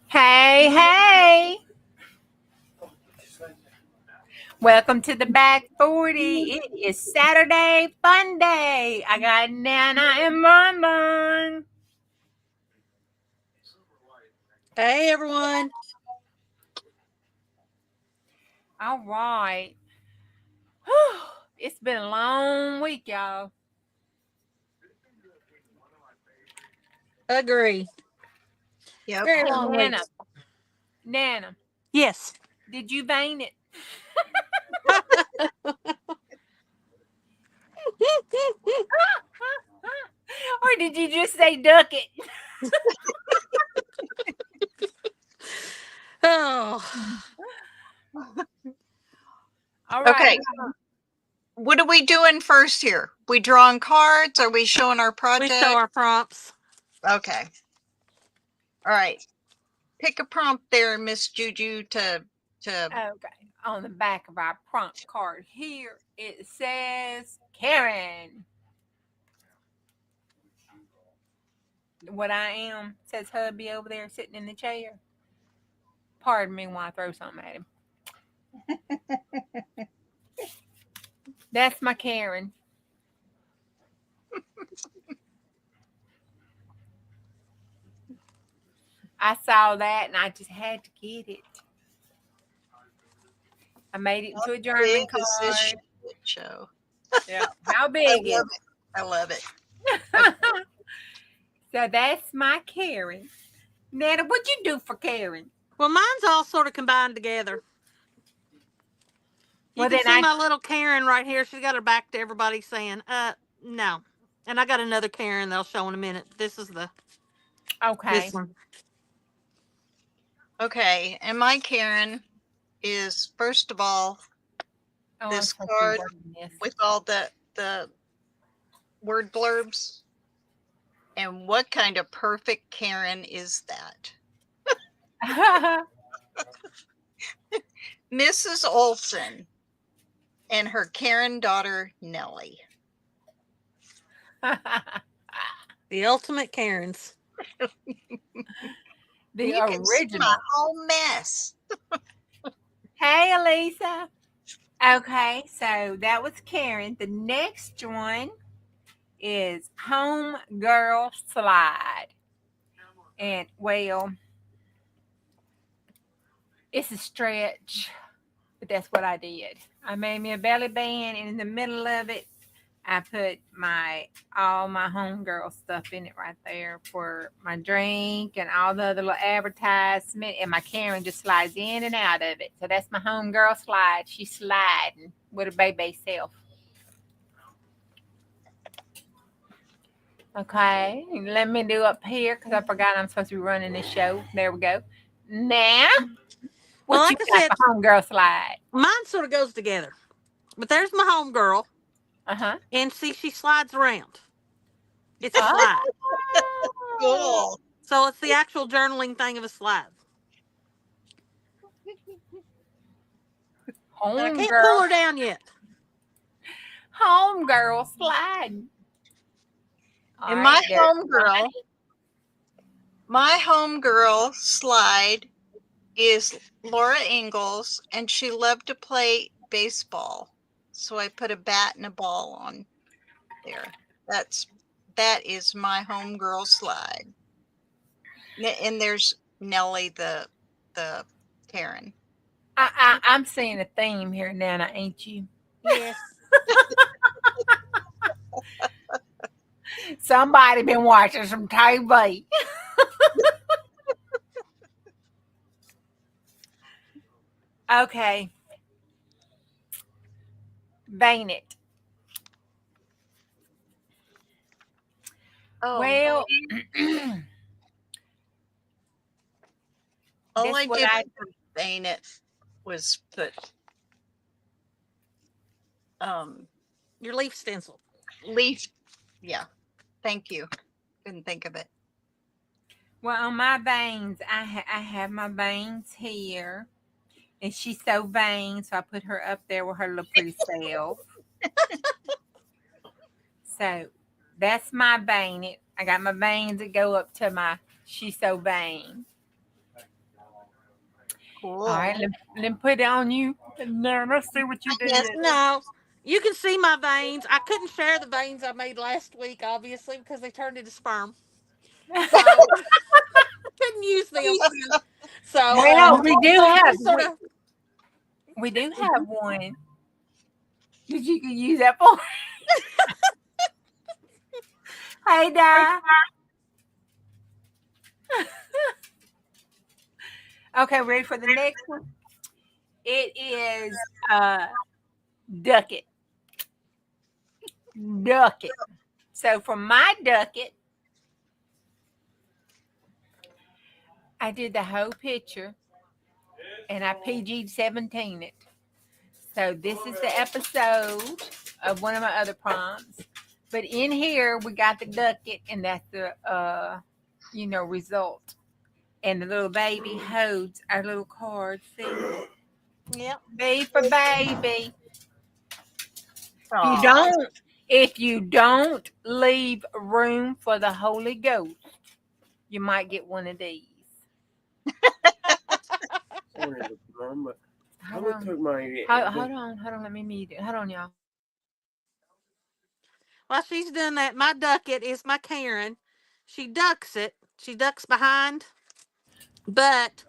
Hey, hey. Welcome to the Back 40. It is Saturday Fun Day. I got Nana and Mon. Hey, everyone. All right. It's been a long week, y'all. Agree. Yep. Very Hey, long Nana. weeks. Nana, Yes. did you vein it? Or did you just say duck it? Oh, All right. Okay. What are we doing first here? We drawing cards? Are we showing our we project? show our prompts. Okay. All right. Pick a prompt there, Miss Juju, to Okay. On the back of our prompt card here, it says Karen. What I am, says hubby over there sitting in the chair. Pardon me while I throw something at him. That's my Karen. I saw that and I just had to get it. I made it into a How big German is this card. show? Yeah. How I big is love it. I love it. it? So that's my Karen. Nana, what'd you do for Karen? Well, mine's all sort of combined together. You Well, can then see my little Karen right here. She's got her back to everybody saying, no. And I got another Karen that I'll show in a minute. This is Okay. this one. Okay. And my Karen is, first of all, Oh, I'm this supposed to be card working this. with all the word blurbs. And what kind of perfect Karen is that? Mrs. Olson and her Karen daughter, Nellie. The ultimate Karens. The You can see my original. whole mess. Hey, Elisa. Okay, so that was Karen. The next one is Home Girl Slide. And, well, it's a stretch, but that's what I did. I made me a belly band, and in the middle of it, I put all my homegirl stuff in it right there for my drink and all the other little advertisement. And my Karen just slides in and out of it. So that's my homegirl slide. She's sliding with her baby self. Okay, let me do up here because I forgot I'm supposed to be running the show. There we go. Now, what Well, you like I got said, for homegirl slide? mine sort of goes together. But there's my homegirl. Uh-huh. And see, she slides around. It's a slide. Cool. So it's the actual journaling thing of a slide. And I can't pull Homegirl, her down yet. homegirl slide. All And right, there's my homegirl slide is Laura Ingalls, and she loved to play baseball. So I put a bat and a ball on there. That is my homegirl slide. And there's Nellie the Karen. I'm seeing a theme here, Nana, ain't you? Yes. Somebody been watching some TV. Okay. Vein it. Oh, Well, all that's I what did I for vein it was put Your leaf stencil. leaf. Yeah, thank you. Couldn't think of it. well on my veins. I have my veins here, and she's so vain, so I put her up there with her little pretty self. So that's my vein. I got my veins that go up to my She's so vain. Cool. All right, let me put it on you. Now, let's see what you Yes. did. No, you can see my veins. I couldn't share the veins I made last week, obviously, because they turned into sperm. So couldn't use them. So Well, we do so I'm have just sort of. we do have one that you can use that for. Hey, Di. Okay, ready for the next one? It is Ducket. Ducket. So for my Ducket, I did the whole picture and I PG-17 it. So this is the episode of one of my other prompts. But in here we got the Ducket, and that's the result. And the little baby holds our little card. See? Yep. B for baby. Aw. If you don't leave room for the Holy Ghost, you might get one of these. Hold Hold on. took my Hold on. Let me mute it. Hold on, y'all. While she's doing that, my Ducket is my Karen. She ducks it. She ducks behind. But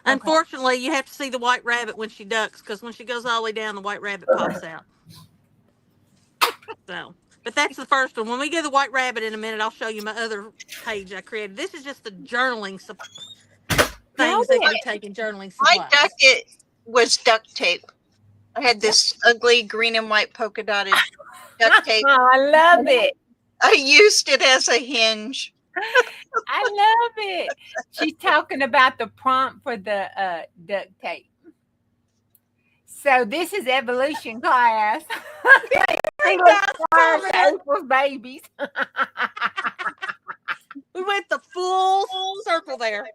unfortunately, you have to see the white rabbit when she ducks, because when she goes all the way down, the white rabbit pops out. So, but that's the first one. When we get the white rabbit in a minute, I'll show you my other page I created. This is just the journaling things that we take in journaling My supplies. Ducket was duct tape. I had this ugly green and white polka dotted duct tape. Oh, I love it. I used it as a hinge. I love it. She's talking about the prompt for the duct tape. So this is evolution class. April's babies. We went the full circle there.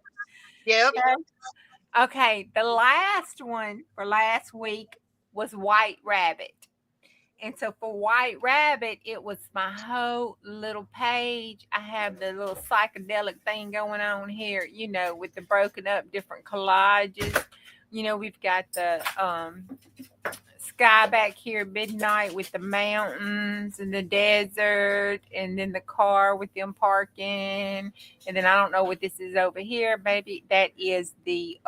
Yep. Okay, the last one for last week was White Rabbit. And so for White Rabbit, it was my whole little page. I have the little psychedelic thing going on here, with the broken up different collages. We've got the sky back here, midnight, with the mountains and the desert, and then the car with them parking. And then I don't know what this is over here. Maybe that is the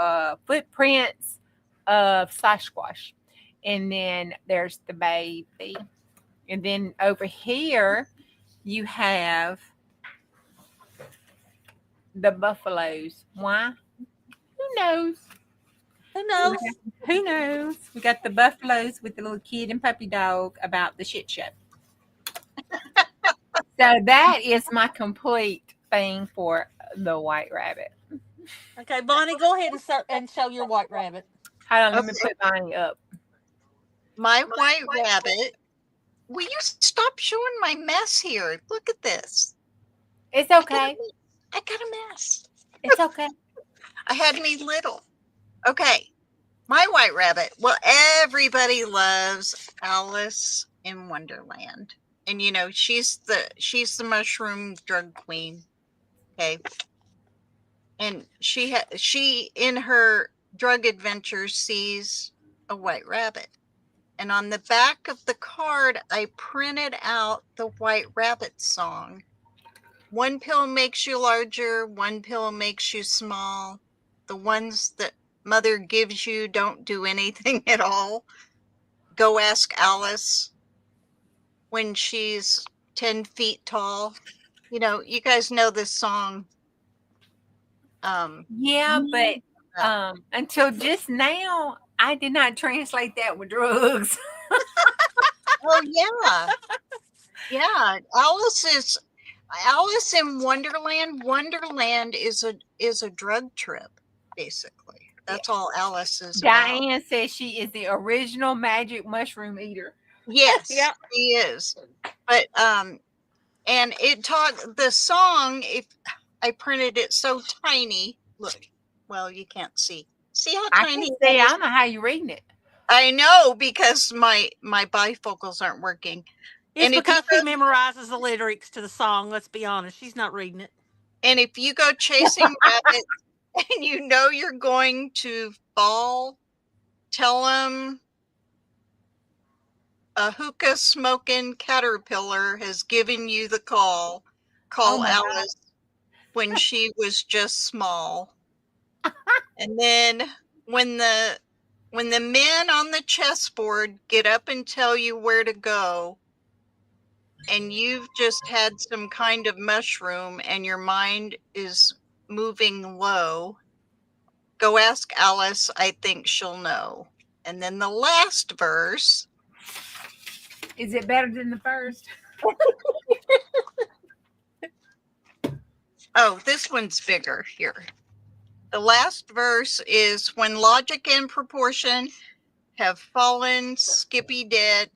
footprints of Sasquatch. And then there's the baby. And then over here, you have the buffaloes. Why? Who knows? Who knows? Who knows? We got the buffaloes with the little kid and puppy dog about the shit show. So that is my complete thing for the White Rabbit. Okay, Bonnie, go ahead and show your white rabbit. Hold on, let me put mine up. My white rabbit. Will you stop showing my mess here? Look at this. It's okay. I got a mess. It's okay. I had me little. Okay. My white rabbit. Well, everybody loves Alice in Wonderland. And she's the mushroom drug queen. Okay. And she in her drug adventures sees a white rabbit. And on the back of the card, I printed out the White Rabbit song. One pill makes you larger, one pill makes you small. The ones that mother gives you don't do anything at all. Go ask Alice when she's 10 feet tall. You guys know this song. Yeah, but until just now, I did not translate that with drugs. Oh yeah. Yeah. Alice in Wonderland. Wonderland is a drug trip, basically. That's all Alice is about. Diane says she is the original magic mushroom eater. Yes, Yep. she is. But and the song, if I printed it so tiny, look, well, you can't see. See how I tiny can it see. is? I don't know how you're reading it. I know, because my bifocals aren't working. It's And if because you he memorizes the lyrics to the song. Let's be honest. She's not reading it. And if you go chasing rabbits and you know you're going to fall, tell them a hookah smoking caterpillar has given you the call. Call my God. Alice when she was just small. And then when the men on the chessboard get up and tell you where to go, and you've just had some kind of mushroom and your mind is moving low, go ask Alice. I think she'll know. And then the last verse. Is it better than the first? Oh, this one's bigger here. The last verse is when logic and proportion have fallen, sloppy dead,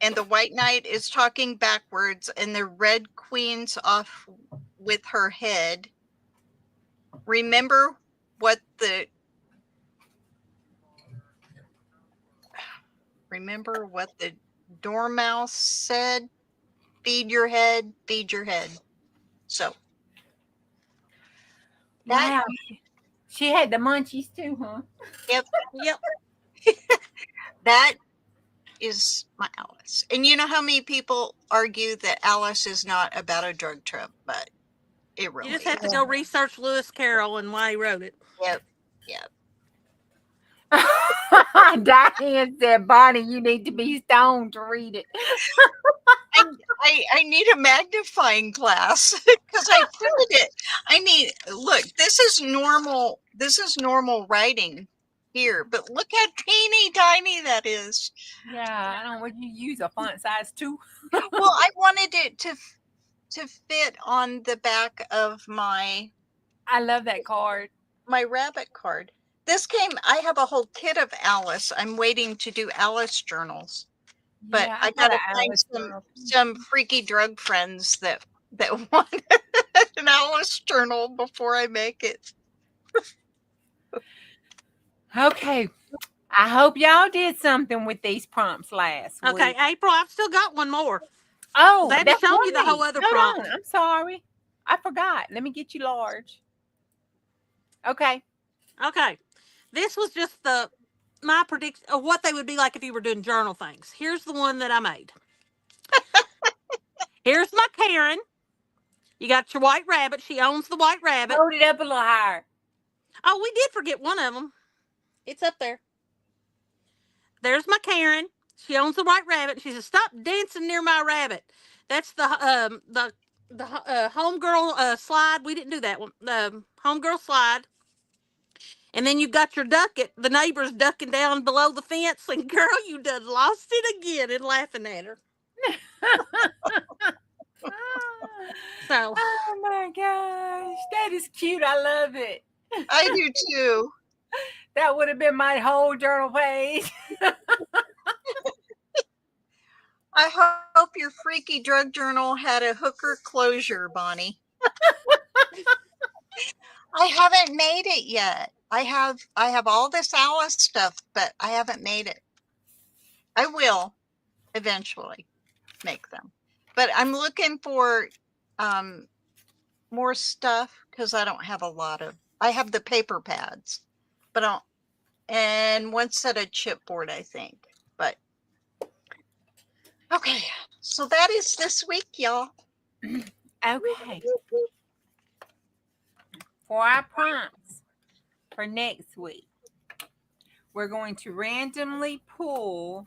and the white knight is talking backwards, and the red queen's off with her head. Remember what the dormouse said? Feed your head, feed your head. So Wow. She had the munchies too, huh? Yep. That is my Alice. And you know how many people argue that Alice is not about a drug trip, but it really You just have to is. go research Lewis Carroll and why he wrote it. Yep. Diane said, Bonnie, you need to be stoned to read it. I need a magnifying glass because I printed it. Look, this is normal writing here, but look how teeny tiny that is. Yeah, I don't know. Would you use a font size 2? Well, I wanted it to fit on the back of my love that card. My rabbit card. I have a whole kit of Alice. I'm waiting to do Alice journals. But Yeah, I gotta find some freaky drug friends that want an Alice journal before I make it. Okay. I hope y'all did something with these prompts last Okay, week. April, I've still got one more. Oh, They haven't that's shown you the right. whole other Hold prompt. on. I'm sorry. I forgot. Let me get you large. Okay. Okay. This was just my prediction of what they would be like if you were doing journal things. Here's the one that I made. Here's my Karen. You got your white rabbit. She owns the white rabbit. Hold it up a little higher. Oh, we did forget one of them. It's up there. There's my Karen. She owns the white rabbit. She says, "Stop dancing near my rabbit." That's the homegirl slide. We didn't do that one. The homegirl slide. And then you got your ducket. The neighbor's ducking down below the fence, and girl, you done lost it again and laughing at her. So, oh my gosh, that is cute. I love it. I do too. That would have been my whole journal page. I hope your freaky drug journal had a hooker closure, Bonnie. I haven't made it yet. I have all this Alice stuff, but I haven't made it. I will eventually make them. But I'm looking for more stuff because I don't have a lot of. I have the paper pads, but and one set of chipboard, I think. But okay, so that is this week, y'all. Okay. For our prompts for next week, we're going to randomly pull.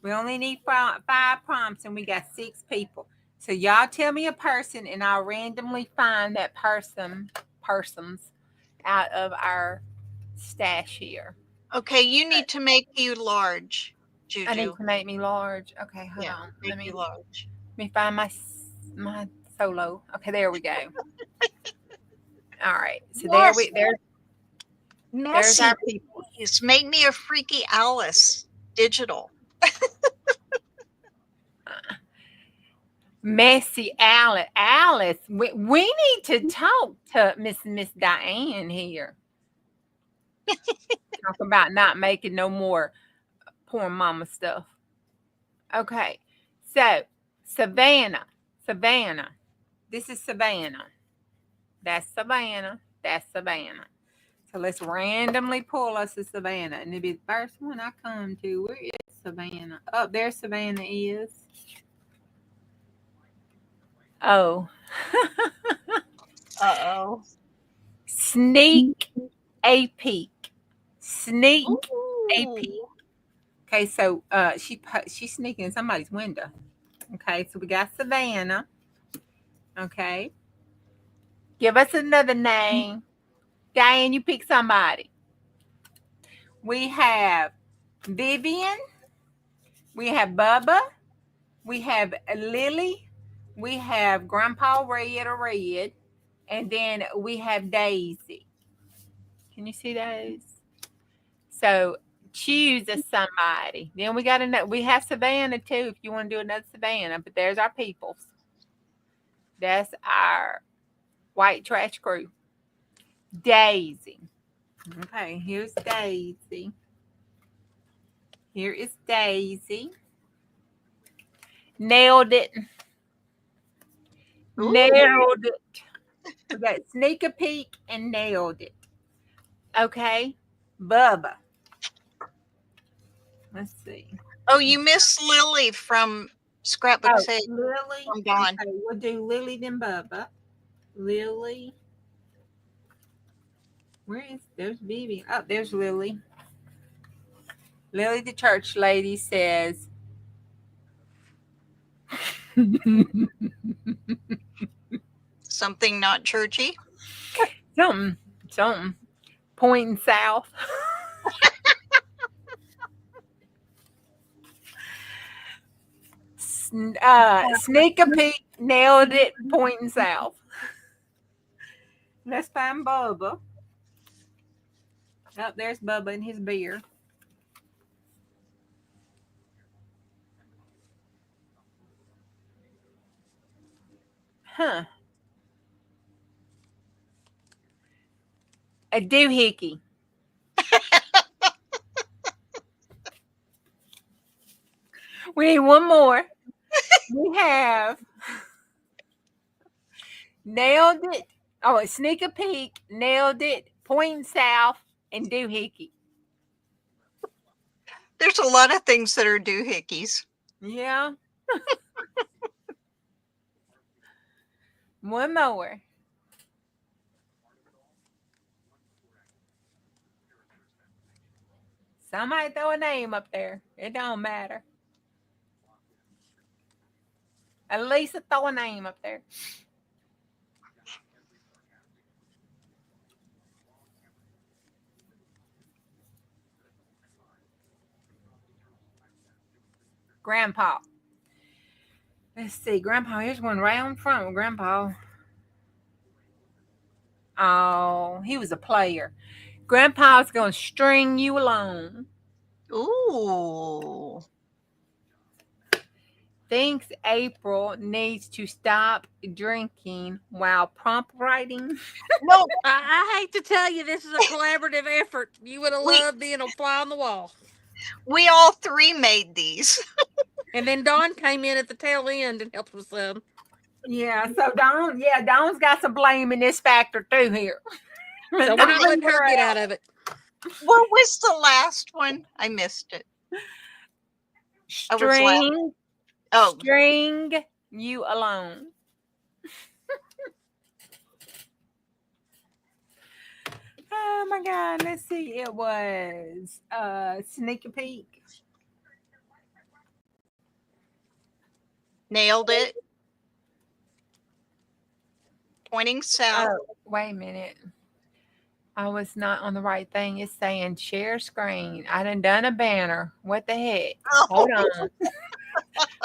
We only need 5 prompts and we got 6 people. So y'all tell me a person and I'll randomly find that persons out of our stash here. Okay, you need to make you large, Juju. I need to make me large. Okay, hold on. Make me large. Let me find my solo. Okay, there we go. All right. So there's our people. Please make me a freaky Alice digital. Messy Alice. We need to talk to Miss Diane here. Talk about not making no more poor mama stuff. Okay. So, Savannah. Savannah. This is Savannah. That's Savannah. That's Savannah. So let's randomly pull us a Savannah. And it'll be the first one I come to. Where is Savannah? Oh, there Savannah is. Oh. Uh-oh. Sneak a peek. Sneak a peek. Ooh. Okay, so she's sneaking in somebody's window. Okay, so we got Savannah. Okay. Give us another name. Diane, you pick somebody. We have Vivian. We have Bubba. We have Lily. We have Grandpa Red or Red. And then we have Daisy. Can you see those? So choose a somebody. Then we got another. We have Savannah too. If you want to do another Savannah, but there's our peoples. That's our white trash crew. Daisy. Okay, here's Daisy. Here is Daisy. Nailed it. Ooh. Nailed it. We got sneak a peek and nailed it. Okay, Bubba. Let's see. Oh, you missed Lily from Scrapbook Oh, Sage. Lily. I'm gone. Okay, we'll do Lily then Bubba. Lily. Where is there's Vivian? Oh, there's Lily. Lily the church lady says Something not churchy. something. Pointing south. Sneak a peek, nailed it, pointing south. Let's find Bubba. Oh, there's Bubba and his beer. Huh. A doohickey. We need one more. We have nailed it. Oh, sneak a peek, nailed it, pointing south, and doohickey. There's a lot of things that are doohickeys. Yeah. One more. Somebody throw a name up there. It don't matter. At least throw a name up there. Grandpa. Let's see. Grandpa, here's one right on front with Grandpa. Oh, he was a player. Grandpa's going to string you along. Ooh. Thinks April needs to stop drinking while prompt writing. No, I hate to tell you, this is a collaborative effort. You would have loved being a fly on the wall. we all three made these. And then Dawn came in at the tail end and helped with some. Yeah, so Dawn's got some blame in this factor too here. So we're not letting her get out of it. What was the last one? I missed it. String Oh, you alone. Oh my God, let's see. It was sneak a peek. nailed it. Pointing south. Oh, wait a minute. I was not on the right thing. It's saying share screen. I done a banner. What the heck? Hold on.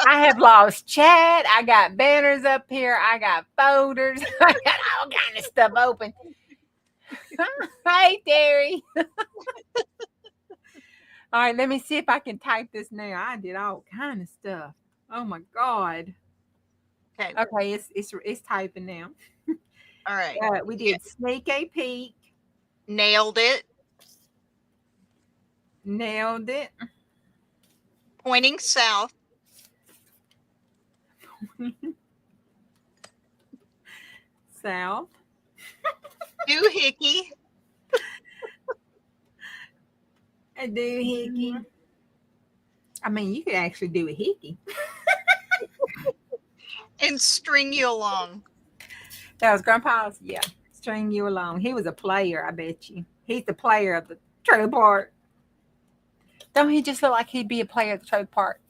I have lost chat. I got banners up here. I got folders. I got all kind of stuff open. Hey, Terry. All right, let me see if I can type this now. I did all kind of stuff. Oh my God. Okay. Okay, it's typing now. All right. We did sneak a peek. Nailed it. Nailed it. Pointing south. South. Doohickey. A doohickey. I mean, you could actually do a hickey. And string you along. That was Grandpa's. Yeah, string you along. He was a player, I bet you. He's the player of the trailer park. Don't he just look like he'd be a player of the trailer park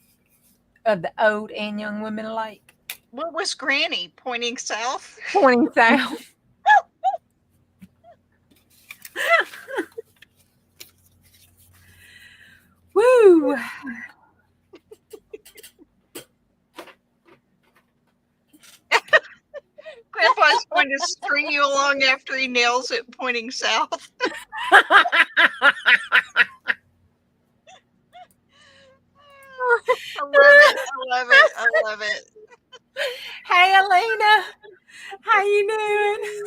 of the old and young women alike? What was Granny pointing south? Pointing south. Woo! Grandpa's going to string you along after he nails it pointing south. I love it. I love it. I love it. Hey, Alina. How you doing?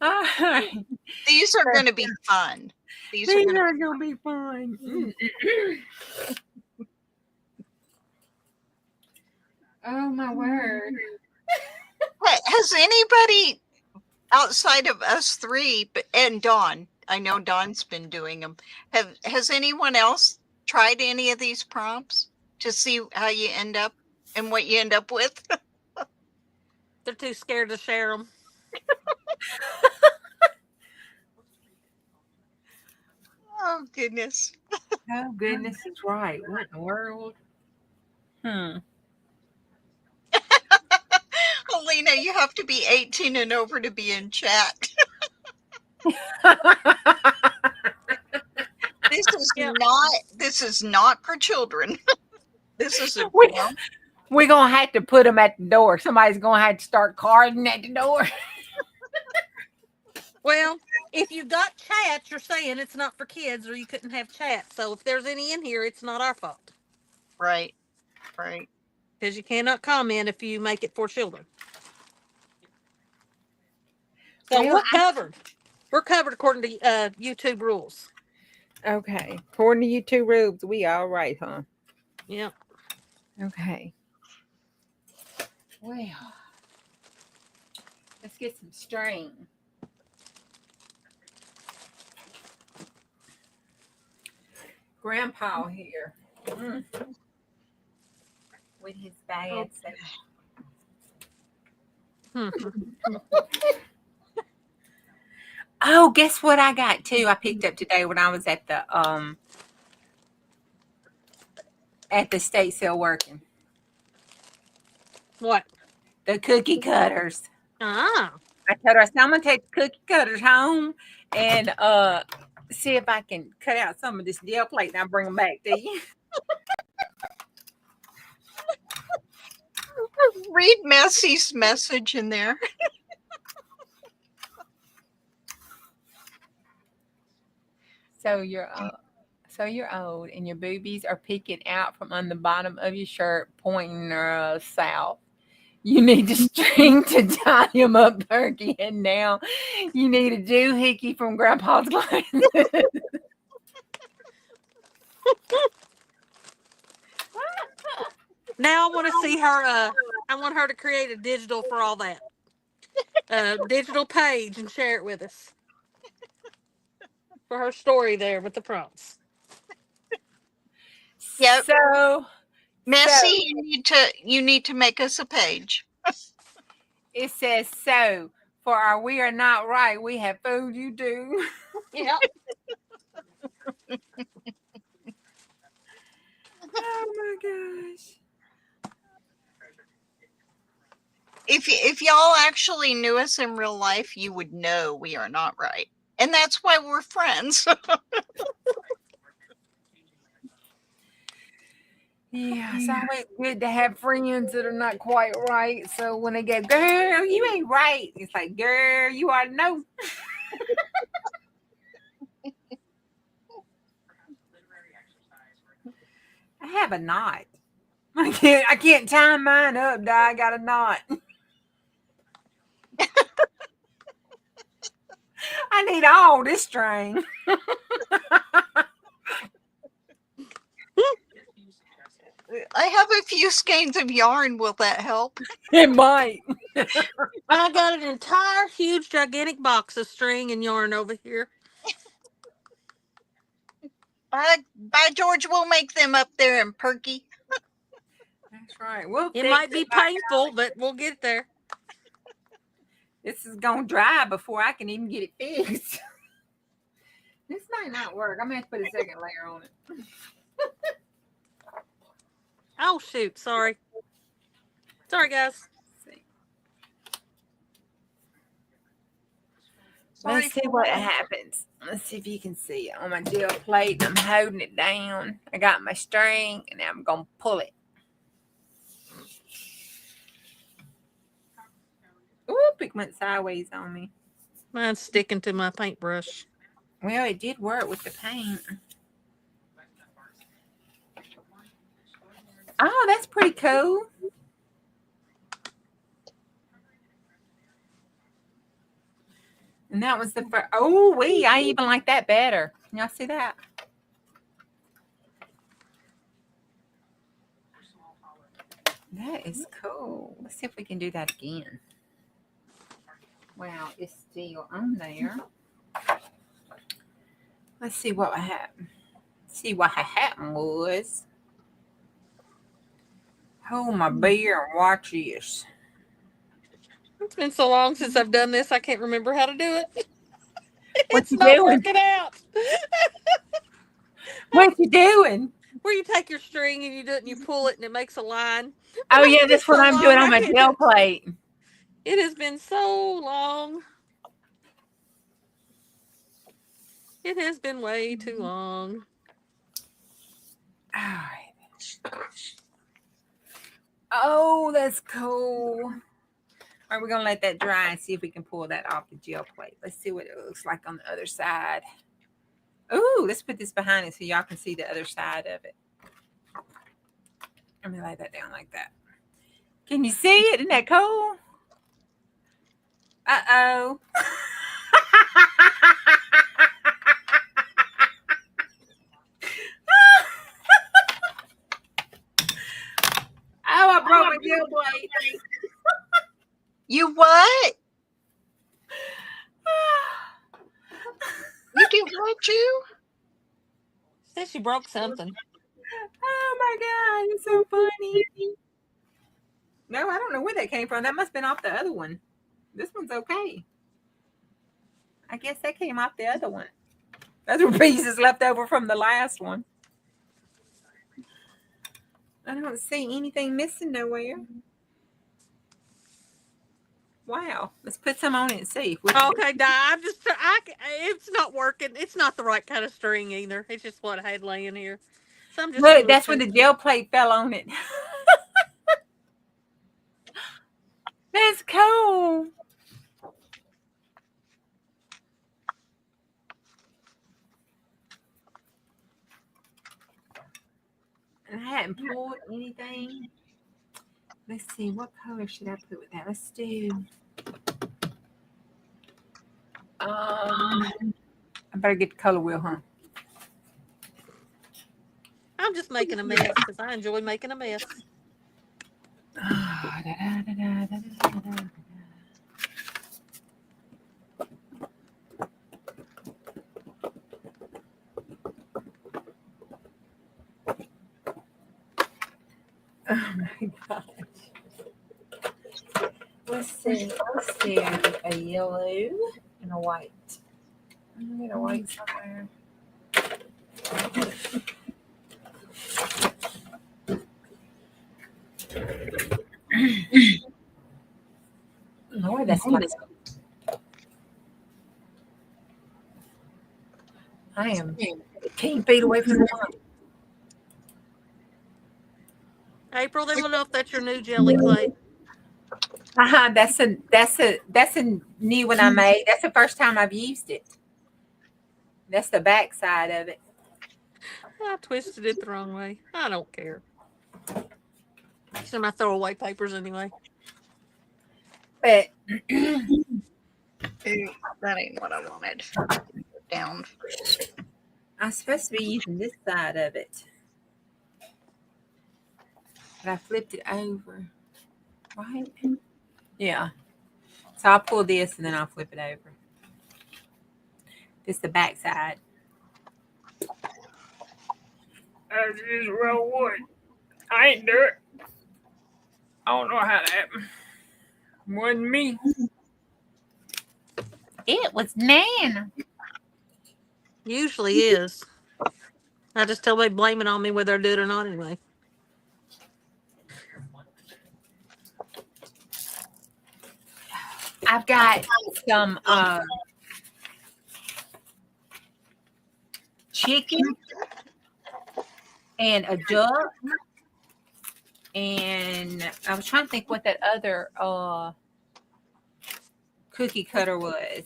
All right. These are going to be fun. These are These going to are going to be fun. Oh, my word. Has anybody outside of us three and Dawn? I know Dawn's been doing them. Has anyone else tried any of these prompts to see how you end up and what you end up with? They're too scared to share them. Oh goodness. Oh, goodness is right. What in the world? Alina, you have to be 18 and over to be in chat. This is not for children. This is a We're going to have to put them at the door. Somebody's going to have to start carding at the door. Well, if you've got chats, you're saying it's not for kids or you couldn't have chats. So if there's any in here, it's not our fault. Right. Because you cannot comment if you make it for children. So Well, we're covered. We're covered according to YouTube rules. Okay. According to YouTube rules, we all right, huh? Yeah. Okay. Well, let's get some string. Grandpa here. With his bad self. Oh, guess what I got too? I picked up today when I was at the state sale working. What? The cookie cutters. Ah. I told her, I said, I'm gonna take the cookie cutters home and see if I can cut out some of this deal plate and I'll bring them back to you. Read Messy's message in there. So you're old and your boobies are peeking out from on the bottom of your shirt, pointing south. You need a string to tie them up, Perky, and now you need a doohickey from Grandpa's glasses. Now I want to see her. I want her to create a digital for all that. Digital page and share it with us. For her story there with the prompts. Yep. So Messy, you need to make us a page. it says, so for our we are not right, we have food you do. Yeah. Oh my gosh. If y'all actually knew us in real life, you would know we are not right. And that's why we're friends. Yeah, it's always good to have friends that are not quite right. So when they go, girl, you ain't right, it's like, girl, you ought to know. I have a knot. I can't tie mine up, Di. I got a knot. I need all this string. I have a few skeins of yarn. Will that help? It might. I got an entire huge gigantic box of string and yarn over here. By George, we'll make them up there in Perky. That's right. We'll It fix might be by painful, but we'll get there. This is gonna dry before I can even get it fixed. This might not work. I'm gonna have to put a second layer on it. Oh shoot, sorry. Sorry guys. Let's see. Sorry Let's see for what what? happens. Let's see if you can see it on my gel plate. I'm holding it down. I got my string and I'm gonna pull it. Ooh, it went sideways on me. Mine's sticking to my paintbrush. Well, it did work with the paint. Oh, that's pretty cool. And that was the first. Oh, I even like that better. Y'all see that? That is cool. Let's see if we can do that again. Wow, it's still on there. Let's see what happened. See what happened was. Hold my beer and watch this. It's been so long since I've done this, I can't remember how to do it. What It's you not doing? working out. What you doing? Where you take your string and you do it and you pull it and it makes a line. Oh yeah, It's that's been what so I'm doing long, on my I can't gel do- plate. It has been so long. It has been way too long. All right. Oh, that's cool. All right, we're gonna let that dry and see if we can pull that off the gel plate. Let's see what it looks like on the other side. Ooh, let's put this behind it so y'all can see the other side of it. Let me lay that down like that. Can you see it? Isn't that cool? Uh-oh. Oh, I broke my gel plate. You what? You did what, you? Said she broke something. Oh my God, it's so funny. No, I don't know where that came from. That must have been off the other one. This one's okay. I guess that came off the other one. Those were pieces left over from the last one. I don't see anything missing nowhere. Wow. Let's put some on it and see. Okay, Di, it's not working. It's not the right kind of string either. It's just what I had laying here. So I'm just Look, that's switching. when the gel plate fell on it. That's cool. And I hadn't pulled anything. Let's see, what color should I put with that? Let's do. I better get the color wheel, huh? I'm just making a mess because I enjoy making a mess. Oh my gosh. Let's see. Let's do a yellow and a white. I'm gonna get a white somewhere. Lord, that's like I am 10 feet away from the line. April, they want to know if that's your new jelly plate. That's a new one I made. That's the first time I've used it. That's the back side of it. I twisted it the wrong way. I don't care. These are my throwaway papers anyway. But That ain't what I wanted. Down. I'm supposed to be using this side of it. But I flipped it over, right? Yeah. So I'll pull this and then I'll flip it over. It's the back side. That's just real wood. I ain't do it. I don't know how that happened. Wasn't me. It was Nana. Usually is. I just tell they blame it on me whether I do it or not anyway. I've got some chicken and a duck. And I was trying to think what that other cookie cutter was.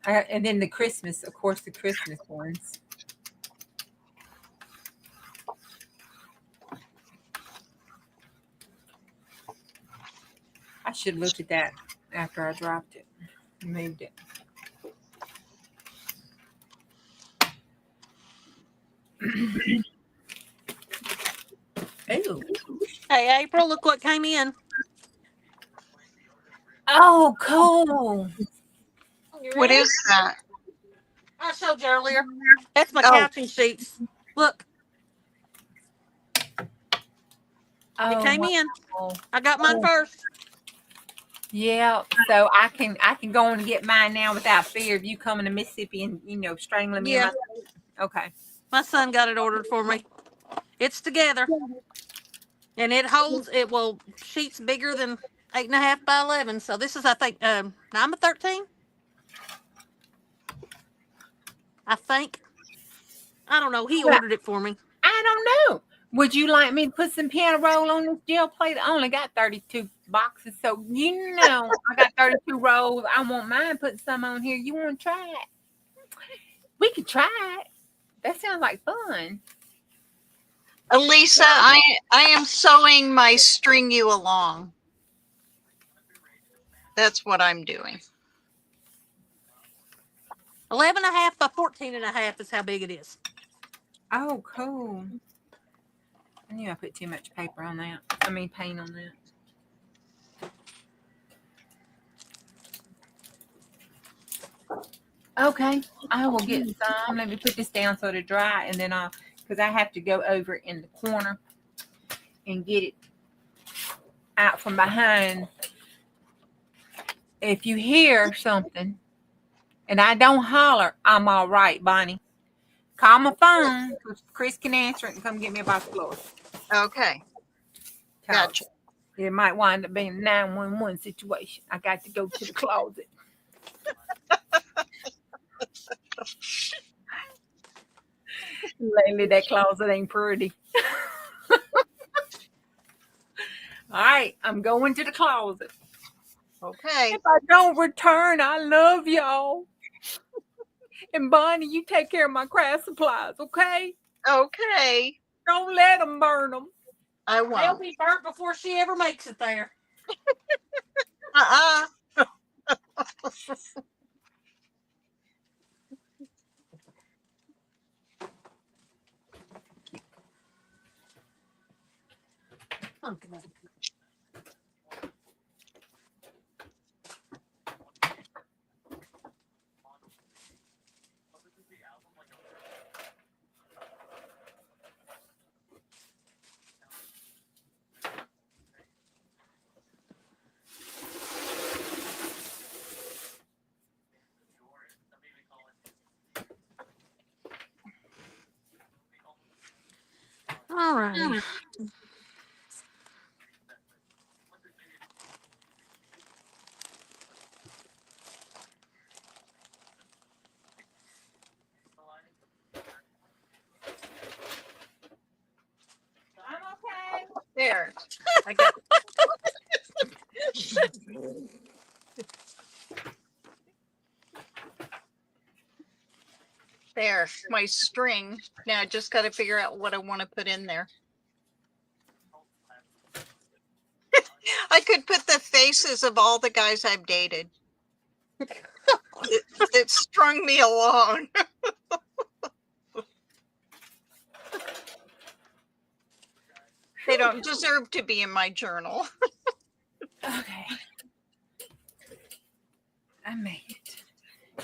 And then the Christmas, of course, the Christmas ones. I should have looked at that after I dropped it, moved it. Ew. Hey, April, look what came in. Oh, cool. What is that? I showed you earlier. That's my Oh. couching sheets. Look, Oh, it came in. wow. I got mine first. Yeah, so I can go on and get mine now without fear of you coming to Mississippi and strangling me. Yeah. Okay. My son got it ordered for me. It's together. And it holds, it will, sheets bigger than 8.5 by 11. So this is, I think, 9 by 13. I think. I don't know. He ordered it for me. I don't know. Would you like me to put some piano roll on this gel plate? I only got 32 boxes, so I got 32 rolls. I want mine. Put some on here. You want to try it? We could try it. That sounds like fun. Elisa, I am sewing my string you along. That's what I'm doing. 11.5 by 14.5 is how big it is. Oh, cool. I knew I put too much paper on that. I mean, paint on that. Okay, I will get some. Let me put this down so it'll dry, and then because I have to go over in the corner and get it out from behind. If you hear something and I don't holler, I'm all right, Bonnie. Call my phone because Chris can answer it and come get me about the floor. Okay. Gotcha. It might wind up being a 911 situation. I got to go to the closet. Lately, that closet ain't pretty. All right, I'm going to the closet. Okay. If I don't return, I love y'all. And Bonnie, you take care of my craft supplies, okay? Okay. Don't let them burn them. I They'll won't. be burnt before she ever makes it there. Okay. All right. I'm okay. There. I got. There, my string. Now I just got to figure out what I want to put in there. I could put the faces of all the guys I've dated that strung me along. They don't deserve to be in my journal. Okay. I made it.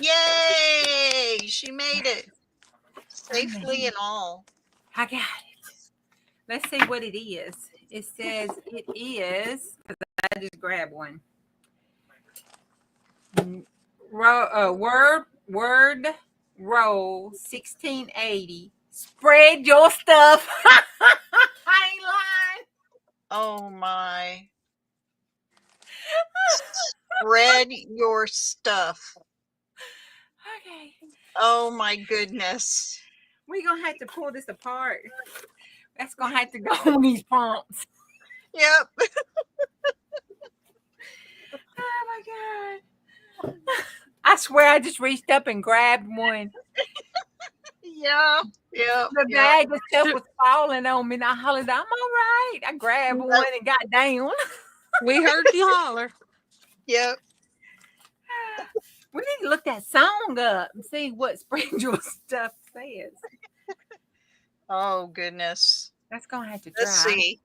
Yay! She made it I made safely and all. I got it. Let's see what it is. It says it is, because I just grabbed one. Word roll 1680. Spread your stuff. I ain't lying. Oh my. Spread your stuff. Okay. Oh my goodness. We're going to have to pull this apart. That's going to have to go on these prompts. Yep. Oh my God. I swear I just reached up and grabbed one. Yeah. Yeah. The bag of stuff was falling on me, and I hollered, I'm all right. I grabbed one and got down. We heard you holler. Yep. We need to look that song up and see what Spread Your Stuff says. Oh goodness. That's going to have to try. Let's see.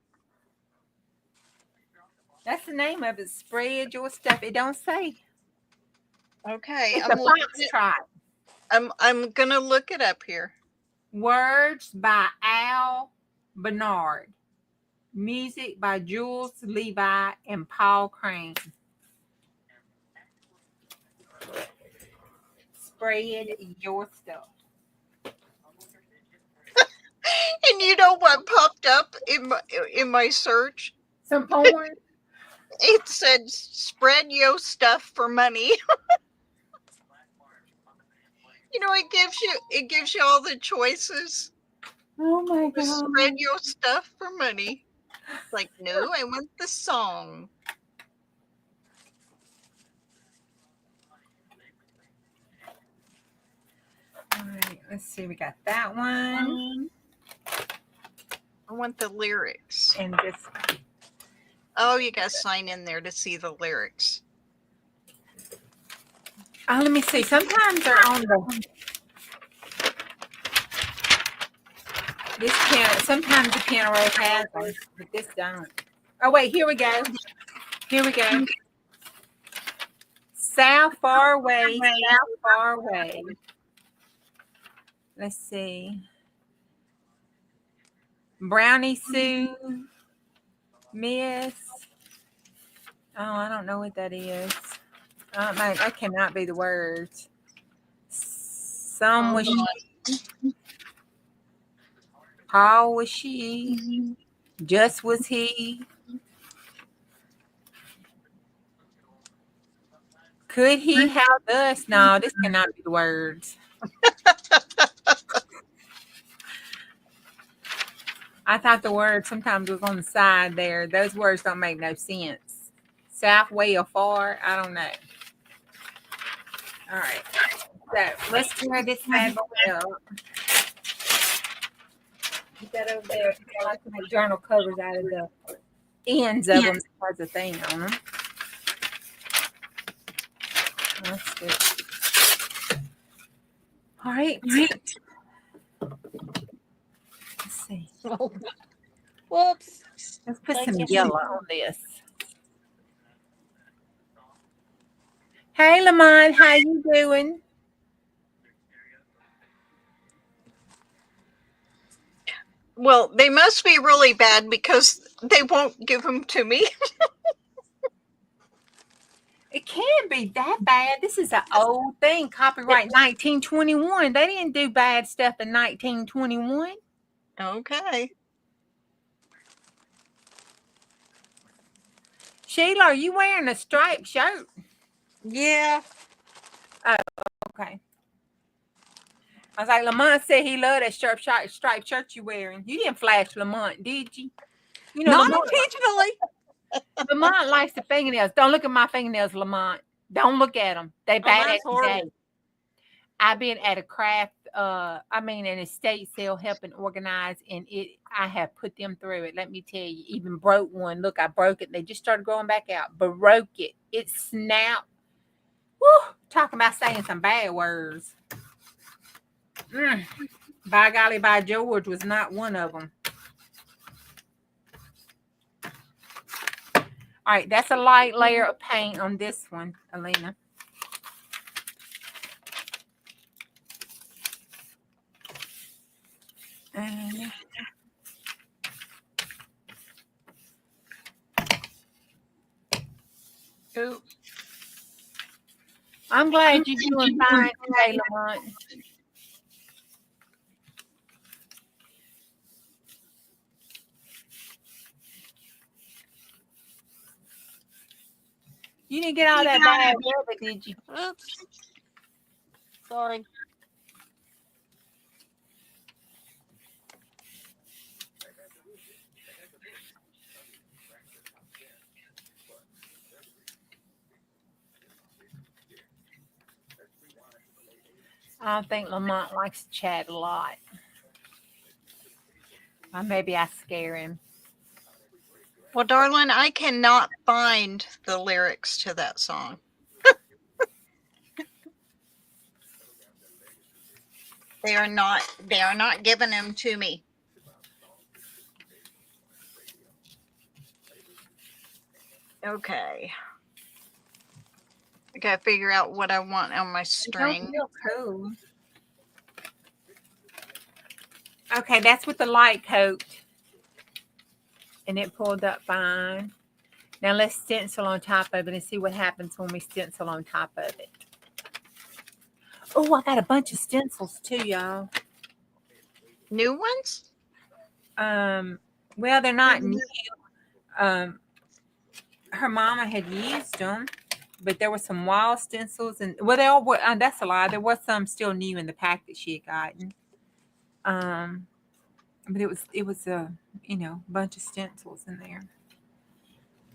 That's the name of it. Spread Your Stuff. It don't say. Okay. It's a foxtrot. I'm gonna look it up here. Words by Al Bernard. Music by Jules Levi and Paul Crane. Spread your stuff. And you know what popped up in my search? Some porn. It said spread your stuff for money. You know, it gives you all the choices. Oh my to God. Spread your stuff for money. Like, no, I want the song. All right, let's see. We got that one. I want the lyrics. And this one. Oh, you got to sign in there to see the lyrics. Oh, let me see. Sometimes they're on the this piano. Sometimes the piano roll has them, but this don't. Oh wait, here we go. Here we go. South far away, south far away. Let's see. Brownie Sue, Miss. Oh, I don't know what that is. That cannot be the words. Some was she. Paul was she. Just was he. Could he have us? No, this cannot be the words. I thought the word sometimes was on the side there. Those words don't make no sense. South, way, or far, I don't know. All right. So let's tear this bad boy up. Put that over there. I like to make journal covers out of the ends of them. There's a thing on them. That's good. All right. Let's see. Oh. Whoops. Let's put some yellow on this. Hey, Lamont, how you doing? Well, they must be really bad because they won't give them to me. It can't be that bad. This is an old thing. Copyright 1921. They didn't do bad stuff in 1921. Okay. Sheila, are you wearing a striped shirt? Yeah. Okay. I was like, Lamont said he loved that striped shirt you wearing. You didn't flash Lamont, did you? You know, Not Lamont, intentionally. Lamont likes the fingernails. Don't look at my fingernails, Lamont. Don't look at them. They bad mine's as horrible. day. I've been at a craft, an estate sale helping organize, and I have put them through it. Let me tell you, even broke one. Look, I broke it. They just started growing back out. Broke it. It snapped. Woo! Talking about saying some bad words. By golly, by George was not one of them. All right, that's a light layer of paint on this one, Alina. And Ooh, I'm glad you're doing fine today, Lamont. You didn't get all that bad weather, did you? Oops. Sorry. I don't think Lamont likes to chat a lot. Or maybe I scare him. well, darling, I cannot find the lyrics to that song. They are not giving them to me. Okay. I gotta figure out what I want on my It don't string. feel cool. Okay, that's with the light coat. And it pulled up fine. Now let's stencil on top of it and see what happens when we stencil on top of it. Oh, I got a bunch of stencils too, y'all. New ones? Well, they're not new. Her mama had used them, but there were some wall stencils, and well, they all were. That's a lie. There was some still new in the pack that she had gotten. But it was a bunch of stencils in there.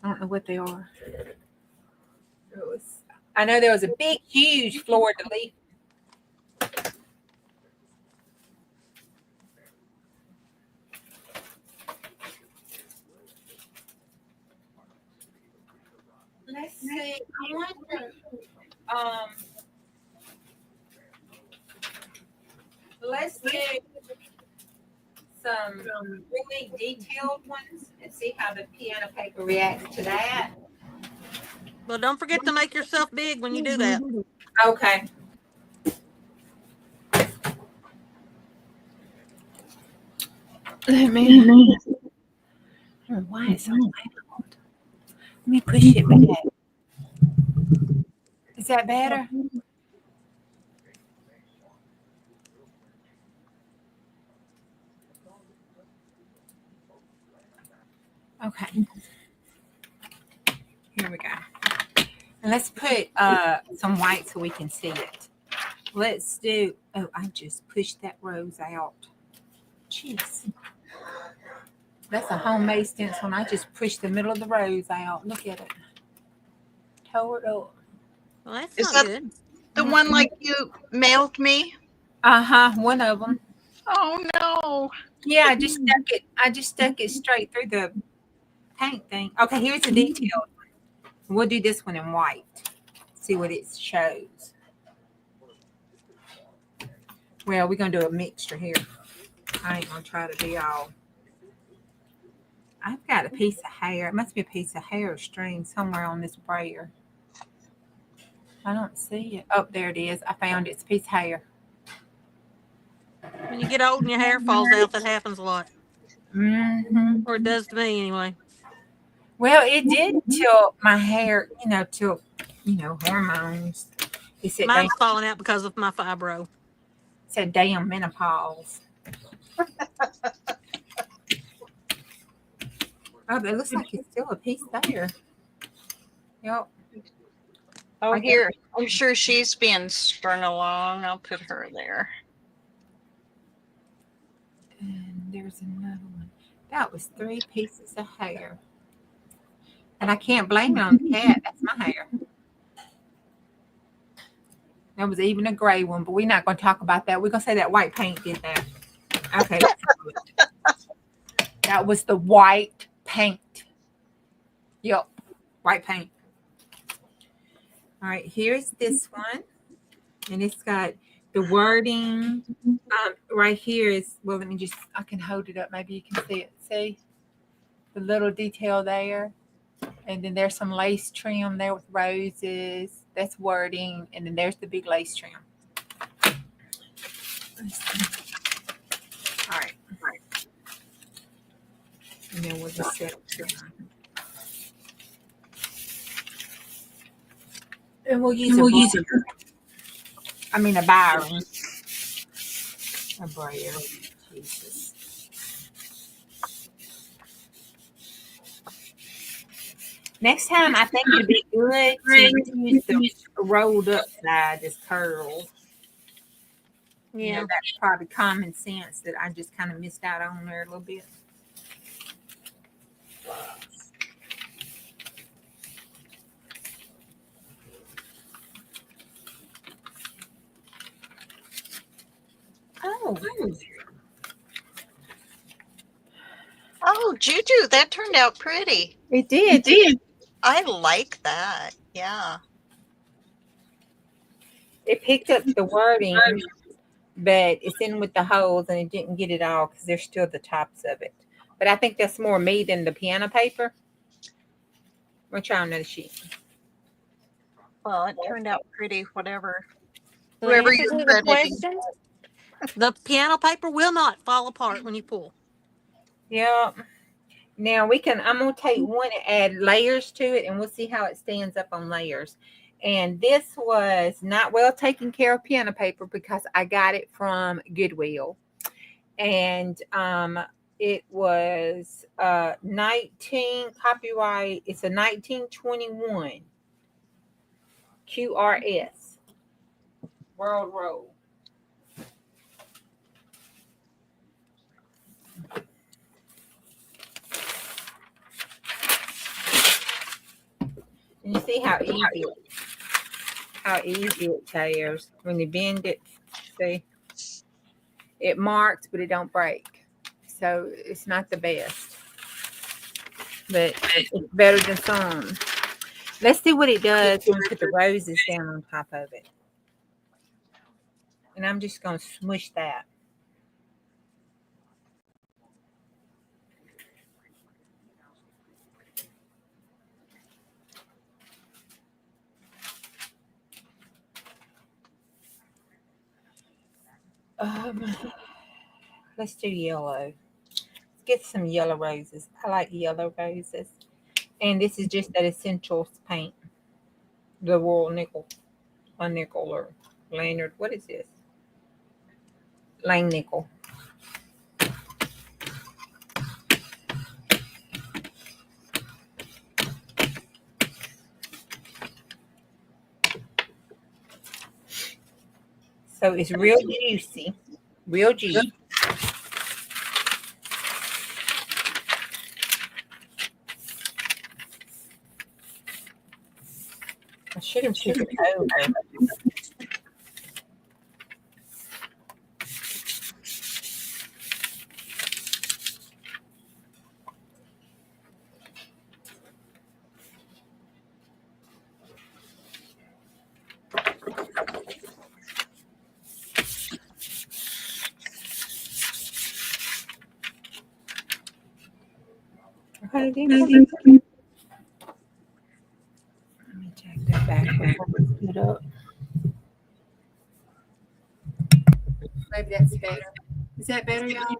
I don't know what they are. I know there was a big, huge fleur de lis. Let's see. I want let's do some really detailed ones and see how the piano paper reacts to that. But don't forget to make yourself big when you do that. Okay. Let me. I don't know why it's so loud. Let me push it back. Is that better? Okay. Here we go. And let's put some white so we can see it. Let's do. Oh, I just pushed that rose out. Jeez. That's a homemade stencil, and I just pushed the middle of the rose out. Look at it. Tore it up. Well, that's Is not that good. the one like you mailed me? One of them. Oh no. Yeah, I just stuck it straight through the paint thing. Okay, here's the detail. We'll do this one in white. See what it shows. Well, we're gonna do a mixture here. I ain't gonna try to be all. I've got a piece of hair. It must be a piece of hair string somewhere on this brayer. I don't see it. Oh, there it is. I found it. It's a piece of hair. When you get old and your hair falls out, that happens a lot. Mm-hmm. Or it does to me anyway. Well, it did till my hair, till hormones. It said Mine's falling out because of my fibro. damn menopause. Oh, but it looks like it's still a piece there. Yep. Oh, here. I'm sure she's being strung along. I'll put her there. And there's another one. That was 3 pieces of hair. And I can't blame it on the cat. That's my hair. There was even a gray one, but we're not going to talk about that. We're going to say that white paint did that. Okay. That was the white paint. Yep. White paint. All right. Here's this one. And it's got the wording. Right here is, well, I can hold it up. Maybe you can see it. See? The little detail there. And then there's some lace trim there with roses. That's wording. And then there's the big lace trim. All right. And then we'll just set it to and we'll use a Byron. A brayer. Jesus. Next time, I think it'd be good to use the rolled up side, this curl. Yeah. That's probably common sense that I just kind of missed out on there a little bit. Oh, Juju, that turned out pretty. It did. I like that. Yeah. It picked up the wording, but it's in with the holes and it didn't get it all because there's still the tops of it. But I think that's more me than the piano paper. We'll try another sheet. Well, it turned out pretty, whatever. The Whoever answer you're to the crediting. question, the piano paper will not fall apart when you pull. Yeah. Now I'm going to take one and add layers to it and we'll see how it stands up on layers. And this was not well taken care of piano paper because I got it from Goodwill. And it was 19 copyright. It's a 1921 QRS World Roll. And you see how easy it tears when you bend it. See, it marks, but it don't break. So it's not the best, but it's better than some. Let's see what it does when we put the roses down on top of it. And I'm just going to smush that. Let's do yellow. Let's get some yellow roses. I like yellow roses. And this is just that Essentials paint. The Royal Nickel. A nickel or lanyard. What is this? Lang nickel. So it's real juicy. Real juicy. I should have put it over. Let me check that back before we put it up. Maybe that's better. Is that better, y'all?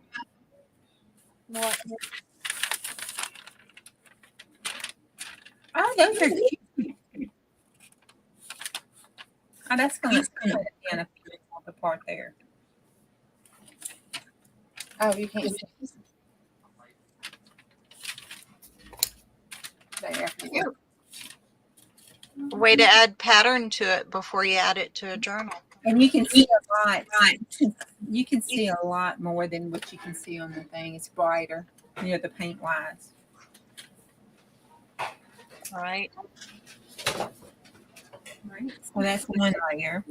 What? Oh, those are cute. Oh, that's going to be on the part there. Oh, you can't see. There. Way to add pattern to it before you add it to a journal. And you can see a lot. You can see a lot more than what you can see on the thing. It's brighter, the paint wise. All right. So that's one layer.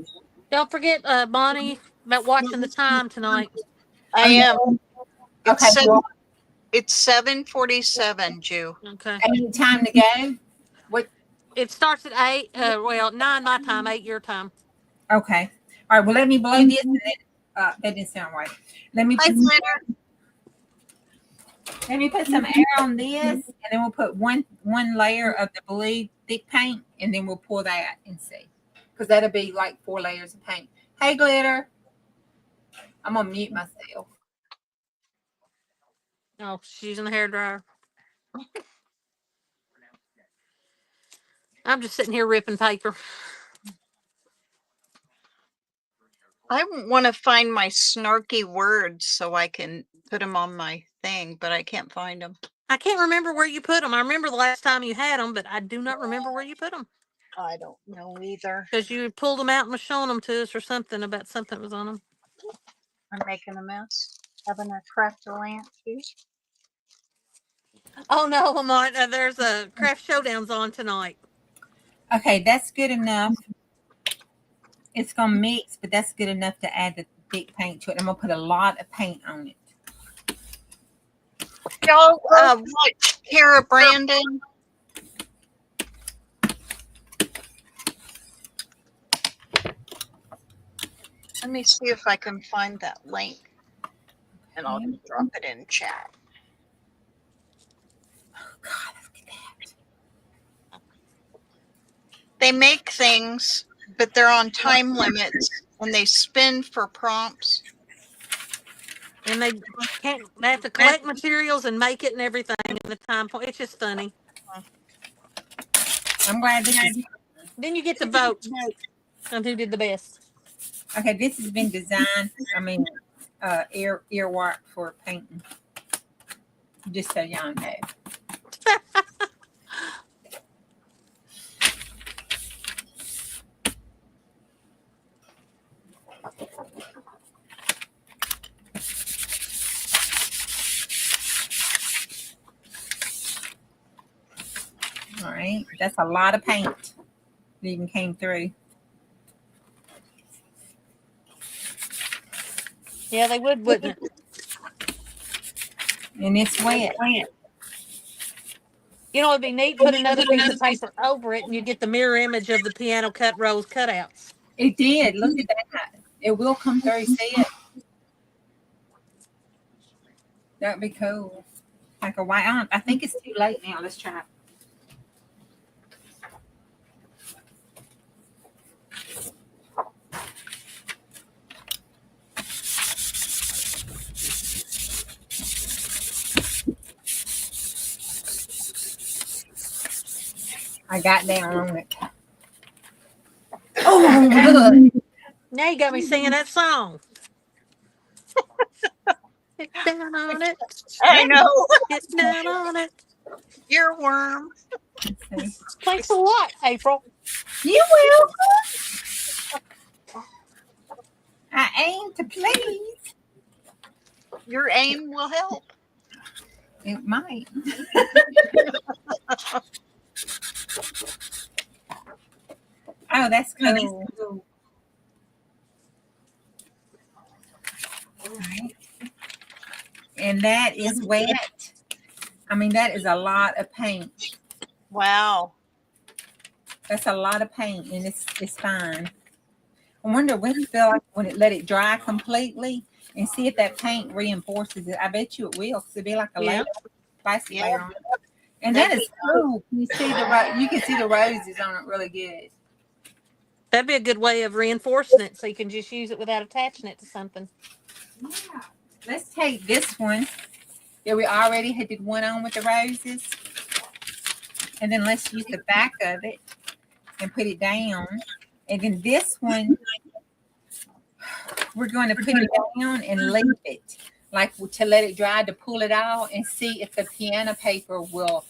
Don't forget, Bonnie, about watching the time tonight. I am. Okay. It's 7:47, Jew. Okay. Any time to go? What? It starts at 8. 9 my time, 8 your time. Okay. All right. Well, let me blow this. And then, that didn't sound right. Let me. Hi, Flanner. Let me put some air on this, and then we'll put one layer of the blue thick paint, and then we'll pour that and see, because that'll be like 4 layers of paint. Hey, Glitter, I'm gonna mute myself. Oh, she's using the hairdryer. I'm just sitting here ripping paper. I want to find my snarky words so I can put them on my thing, but I can't find them. I can't remember where you put them. I remember the last time you had them, but I do not remember where you put them. I don't know either. Because you pulled them out and was showing them to us or something about something that was on them. I'm making a mess. Having a craft a lamp too. Oh, no, Lamont. There's a Craft Showdowns on tonight. Okay, that's good enough. It's gonna mix, but that's good enough to add the thick paint to it. I'm gonna put a lot of paint on it. Y'all watch Kara Brandon. Let me see if I can find that link, and I'll drop it in chat. Oh God, look at that. They make things, but they're on time limits, and they spin for prompts. And they have to collect materials and make it and everything in the time point. It's just funny. I'm glad this is. Then you get to vote on who did the best. Okay, this has been designed. I mean, earmark for painting. Just so y'all know. All right, that's a lot of paint that even came through. Yeah, they would, wouldn't it? And it's wet. You know, it'd be neat to put another piece of paper over it and you get the mirror image of the piano cut rose cutouts. It did. Look at that. It will come through. See it? That'd be cool. Like a white. I think it's too late now. Let's try. I got down on it. Oh, Now you got me singing that song. Get down on it. I know. Get down on it. Earworm. Thanks a lot, April. You will. I aim to please. Your aim will help. It might. Oh, that's cool. All right. And that is wet. I mean, that is a lot of paint. Wow. That's a lot of paint, and it's fine. I wonder when you feel like when it let it dry completely and see if that paint reinforces it. I bet you it will, because it'd be like a layer, plastic layer on it. And that is cool. You see you can see the roses on it really good. That'd be a good way of reinforcing it, so you can just use it without attaching it to something. Yeah. Let's take this one that we already had did one on with the roses, and then let's use the back of it and put it down. And then this one, we're going to put it down and leave it, like to let it dry, to pull it out and see if the piano paper will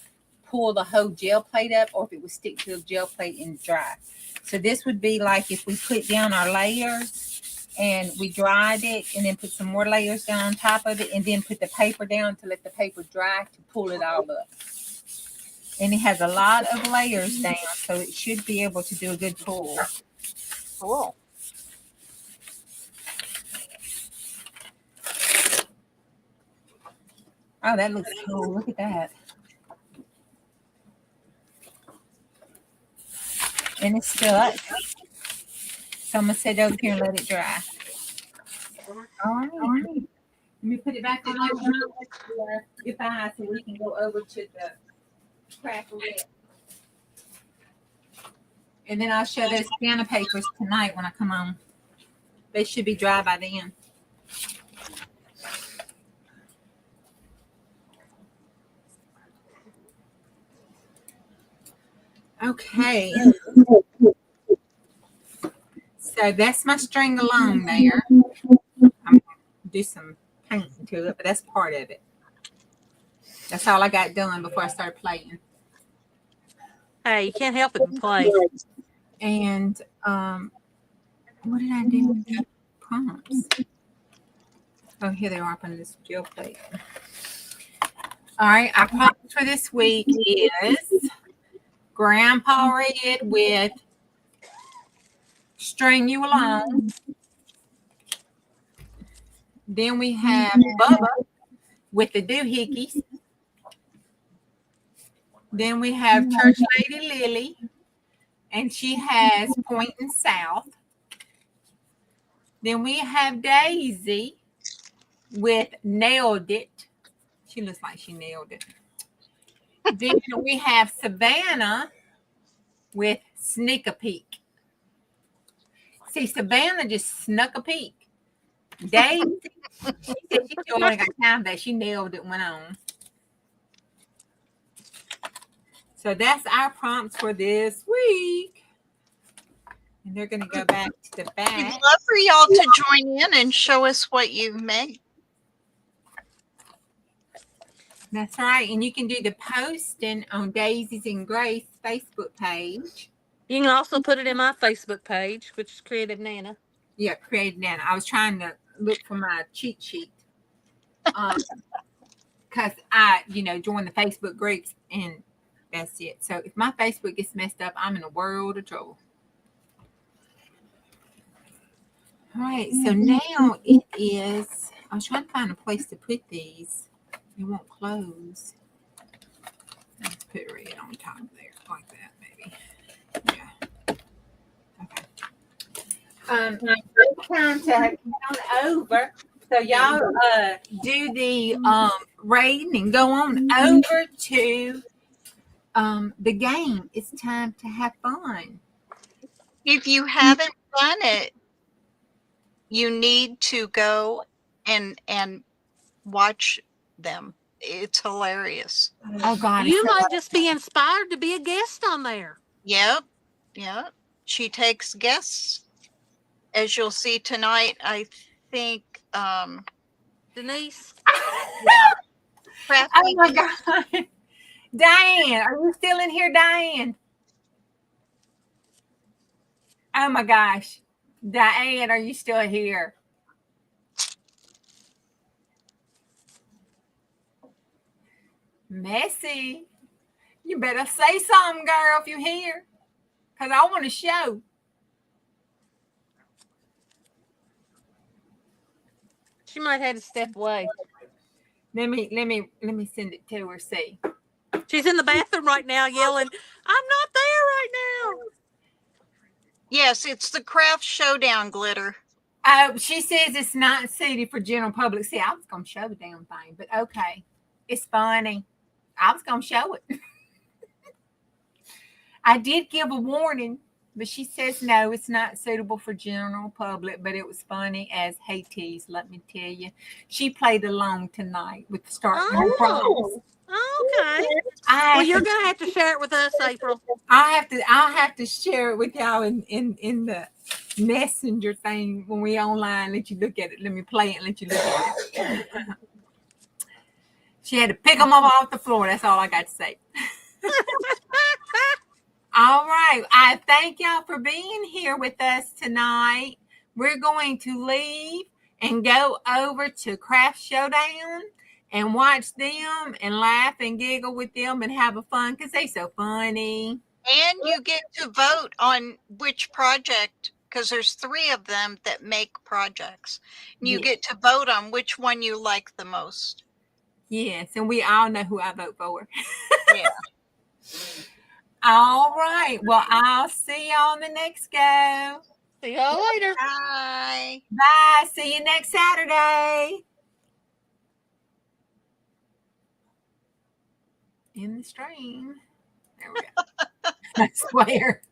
pull the whole gel plate up or if it will stick to the gel plate and dry. So this would be like if we put down our layers and we dried it and then put some more layers down on top of it and then put the paper down to let the paper dry to pull it all up. And it has a lot of layers down, so it should be able to do a good pull. Cool. Oh, that looks cool. Look at that. And it's still up. So I'm going to sit over here and let it dry. All right. Let me put it back on goodbye so we can go over to the crackerette. And then I'll show those piano papers tonight when I come home. They should be dry by then. Okay. So that's my string along there. I'm going to do some painting to it, but that's part of it. That's all I got done before I started playing. Hey, you can't help it but play. And what did I do with the prompts? Oh, here they are up on this gel plate. All right, our prompt for this week is Grandpa Red with String You Along. Then we have Bubba with the doohickeys. Then we have Church Lady Lily, and she has Pointing South. Then we have Daisy with Nailed It. She looks like she nailed it. Then we have Savannah with Sneak a Peek. See, Savannah just snuck a peek. Daisy, she said she still only got time, but she nailed it, went on. So that's our prompts for this week. And they're going to go back to the back. We'd love for y'all to join in and show us what you've made. That's right. And you can do the posting on Daisy's and Grace Facebook page. You can also put it in my Facebook page, which is Creative Nana. Yeah, Creative Nana. I was trying to look for my cheat sheet. Because I, joined the Facebook groups and that's it. So if my Facebook gets messed up, I'm in a world of trouble. All right. So now it is, I was trying to find a place to put these. It won't close. Let's put red on top there, like that, maybe. Yeah. Okay. It's time to come on over. So y'all do the rating and go on over to the game. It's time to have fun. If you haven't done it, you need to go and watch them. It's hilarious. Oh God! You might just be inspired to be a guest on there. Yep. She takes guests, as you'll see tonight. I think Denise. Oh my God. Diane, are you still in here, Diane? Oh my gosh. Diane, are you still here? Messy. You better say something, girl, if you're here. Because I want to show. She might have to step away. Let me send it to her, see. She's in the bathroom right now yelling, I'm not there right now. Yes, it's the Craft Showdown glitter. She says it's not suited for general public. See, I was going to show the damn thing, but okay. It's funny. I was going to show it. I did give a warning, but she says no, it's not suitable for general public, but it was funny as Hades, let me tell you. She played along tonight with the start. Okay. Well, you're gonna have to share it with us, April. I'll have to share it with y'all in the messenger thing when we online. Let you look at it. Let me play it and let you look at it. She had to pick them up off the floor. That's all I got to say. All right. I thank y'all for being here with us tonight. We're going to leave and go over to Craft Showdown and watch them and laugh and giggle with them and have a fun because they're so funny. And you get to vote on which project, because there's 3 of them that make projects. You get to vote on which one you like the most. Yes, and we all know who I vote for. Yeah. All right. Well, I'll see y'all on the next go. See y'all later. Bye. Bye. See you next Saturday. in the stream. There we go. I swear.